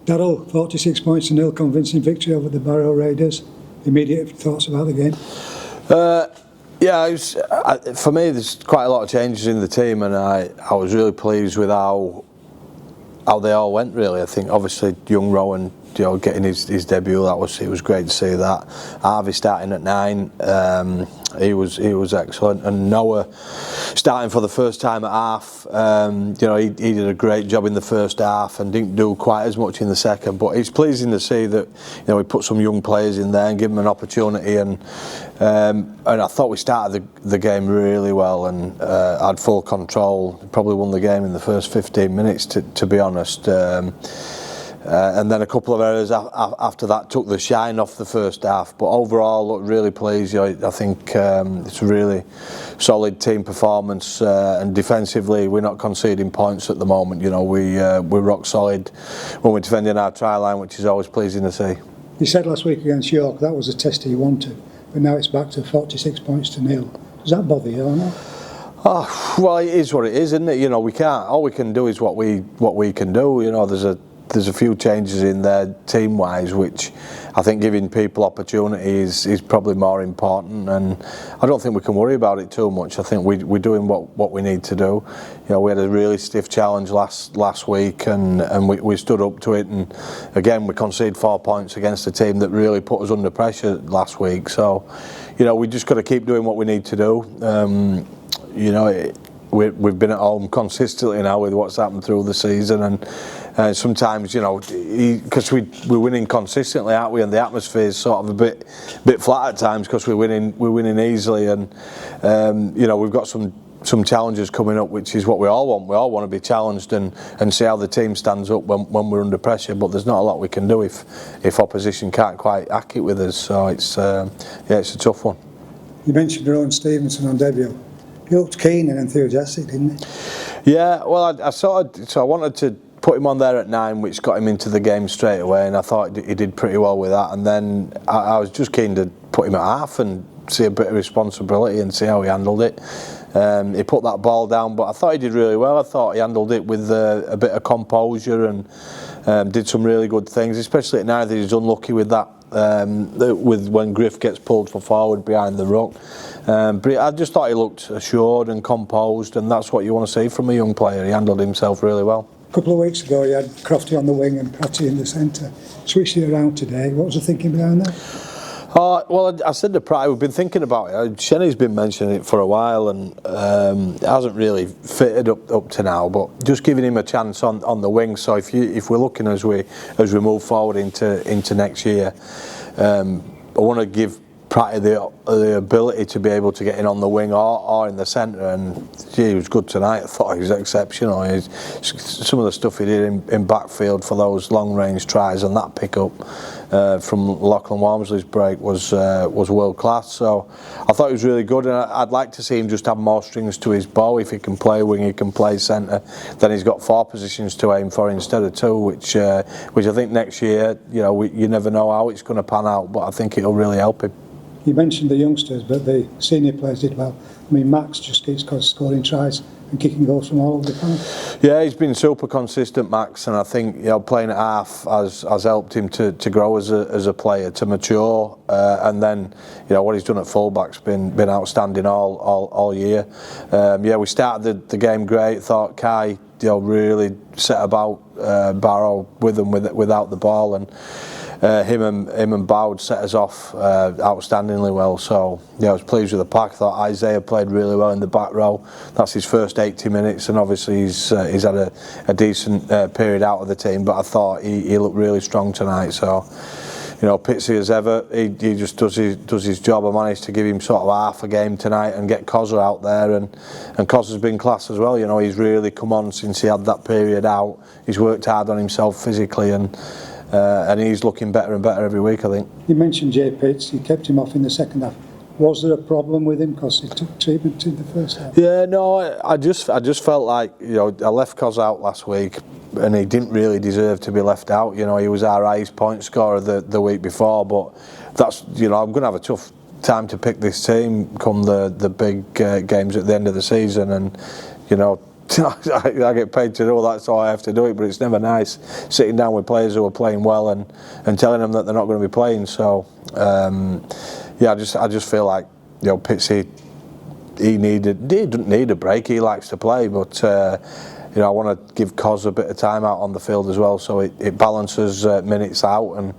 Darryl, 46 points to nil, convincing victory over the Barrow Raiders. Immediate thoughts about the game? For me, there's quite a lot of changes in the team, and I was really pleased with how they all went. Really, I think obviously young Rowan, getting his debut, it was great to see that. Harvey starting at 9, he was excellent, and Noah starting for the first time at half. He did a great job in the first half and didn't do quite as much in the second. But it's pleasing to see that we put some young players in there and give them an opportunity. And I thought we started the game really well and had full control. Probably won the game in the first 15 minutes, to be honest. And then a couple of errors after that took the shine off the first half. But overall, looked really pleased. I think it's a really solid team performance, and defensively, we're not conceding points at the moment. We're rock solid when we're defending our try line, which is always pleasing to see. You said last week against York that was a test you wanted, but now it's back to 46 points to nil. Does that bother you or not? Oh, well, it is what it is, isn't it? We can't. All we can do is what we can do. There's a few changes in there team-wise, which I think giving people opportunities is probably more important, and I don't think we can worry about it too much. I think we're doing what we need to do. We had a really stiff challenge last week, and we stood up to it, and again we conceded 4 points against a team that really put us under pressure last week. So, we just got to keep doing what we need to do. We've been at home consistently now with what's happened through the season, and sometimes, because we're winning consistently, aren't we? And the atmosphere is sort of a bit flat at times because we're winning easily, and we've got some challenges coming up, which is what we all want. We all want to be challenged and see how the team stands up when we're under pressure. But there's not a lot we can do if opposition can't quite hack it with us. So it's a tough one. You mentioned Onden Stevenson on debut. He looked keen and enthusiastic, didn't he? Yeah, well, I wanted to put him on there at 9, which got him into the game straight away, and I thought he did pretty well with that. And then I was just keen to put him at half and see a bit of responsibility and see how he handled it. He put that ball down, but I thought he did really well. I thought he handled it with a bit of composure and did some really good things, especially at 9. He's unlucky with that. With when Griff gets pulled for forward behind the ruck. But I just thought he looked assured and composed, and that's what you want to see from a young player. He handled himself really well. A couple of weeks ago, you had Crofty on the wing and Pratt in the centre. Switched it around today. What was the thinking behind that? Well, I said to Pratt, we've been thinking about it. Shenny's been mentioning it for a while, and it hasn't really fitted up to now. But just giving him a chance on the wing. So if we're looking as we move forward into next year, I want to give Pratt the ability to be able to get in on the wing or in the centre, and he was good tonight. I thought he was exceptional. Some of the stuff he did in backfield for those long range tries and that pick up from Lachlan Walmsley's break was world class. So I thought he was really good, and I'd like to see him just have more strings to his bow. If he can play wing, he can play centre, then he's got 4 positions to aim for instead of 2, which I think next year, you never know how it's going to pan out, but I think it'll really help him. You mentioned the youngsters, but the senior players did well. I mean, Max just keeps scoring tries and kicking goals from all over the park. Yeah, he's been super consistent, Max, and I think playing at half has helped him to grow as a player, to mature, and then what he's done at fullback's been outstanding all year. We started the game great. Thought Kai really set about Barrow with them without the ball, and him and Bowd set us off outstandingly well. So I was pleased with the pack. I thought Isaiah played really well in the back row. That's his first 80 minutes, and obviously he's had a decent period out of the team. But I thought he looked really strong tonight. So Pitsy as ever, he just does his job. I managed to give him sort of half a game tonight and get Cozza out there, and Cozza's been class as well. He's really come on since he had that period out. He's worked hard on himself physically, and he's looking better and better every week, I think. You mentioned Jay Pitts. You kept him off in the second half. Was there a problem with him because he took treatment in the first half? Yeah, no, I just felt like I left Cos out last week, and he didn't really deserve to be left out. He was our highest point scorer the week before, but that's I'm going to have a tough time to pick this team come the big games at the end of the season, and I get paid to do that, so I have to do it. But it's never nice sitting down with players who are playing well and telling them that they're not going to be playing. So yeah, I just feel like, you know, Pitsy, he didn't need a break. He likes to play, but you know, I want to give Cos a bit of time out on the field as well, so it balances minutes out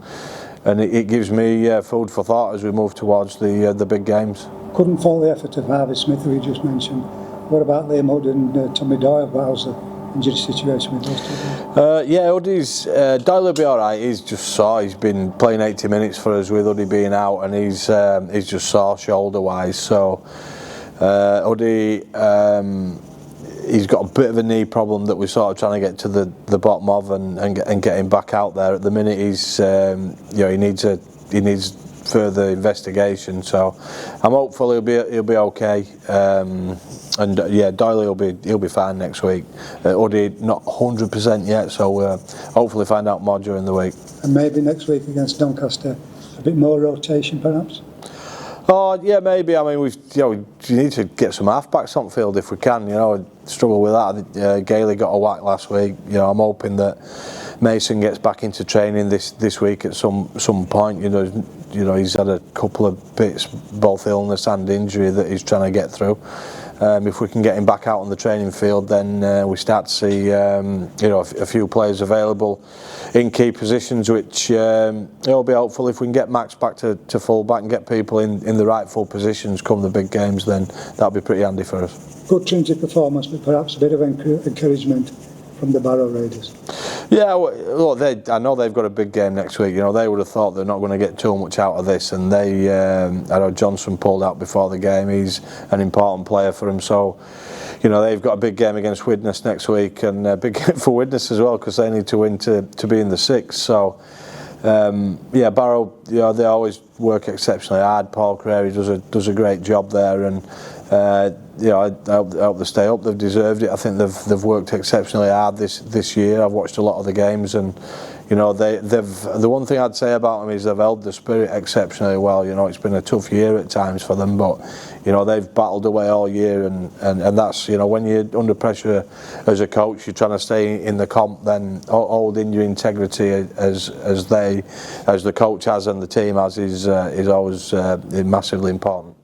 and it gives me food for thought as we move towards the big games. Couldn't fault the effort of Harvey Smith, who you just mentioned. What about Liam Hood and Tommy Doyle? How's the injury situation with those two guys? Yeah, Hoody's Doyle will be all right. He's just sore. He's been playing 80 minutes for us with Hoodie being out, and he's just sore shoulder wise. So Hoodie, he's got a bit of a knee problem that we're sort of trying to get to the bottom of and get him back out there. At the minute, he's you know, he needs further investigation. So I'm hopeful he'll be okay. And yeah, Doyle he'll be fine next week. Hoodie not 100% yet, so we'll hopefully find out more during the week. And maybe next week against Doncaster, a bit more rotation perhaps? Oh yeah, maybe. I mean, we need to get some halfbacks on field if we can. You know, struggle with that. Gailey got a whack last week. You know, I'm hoping that Mason gets back into training this week at some point. You know, he's had a couple of bits, both illness and injury, that he's trying to get through. If we can get him back out on the training field, then we start to see you know, a few players available in key positions, which it'll be helpful. If we can get Max back to full back and get people in the rightful positions come the big games, then that'll be pretty handy for us. Good Trinity performance, but perhaps a bit of encouragement from the Barrow Raiders. Yeah, well, I know they've got a big game next week. You know, they would have thought they're not going to get too much out of this, and I know Johnson pulled out before the game. He's an important player for them, so you know, they've got a big game against Widnes next week, and a big game for Widnes as well, because they need to win to be in the sixth. So yeah, Barrow, you know, they always work exceptionally hard. Paul Crary does a great job there, and you know, I hope they stay up. They've deserved it. I think they've worked exceptionally hard this year. I've watched a lot of the games, and you know, the one thing I'd say about them is they've held the spirit exceptionally well. You know, it's been a tough year at times for them, but you know, they've battled away all year, and that's, you know, when you're under pressure as a coach, you're trying to stay in the comp, then holding your integrity as the coach has and the team has is always massively important.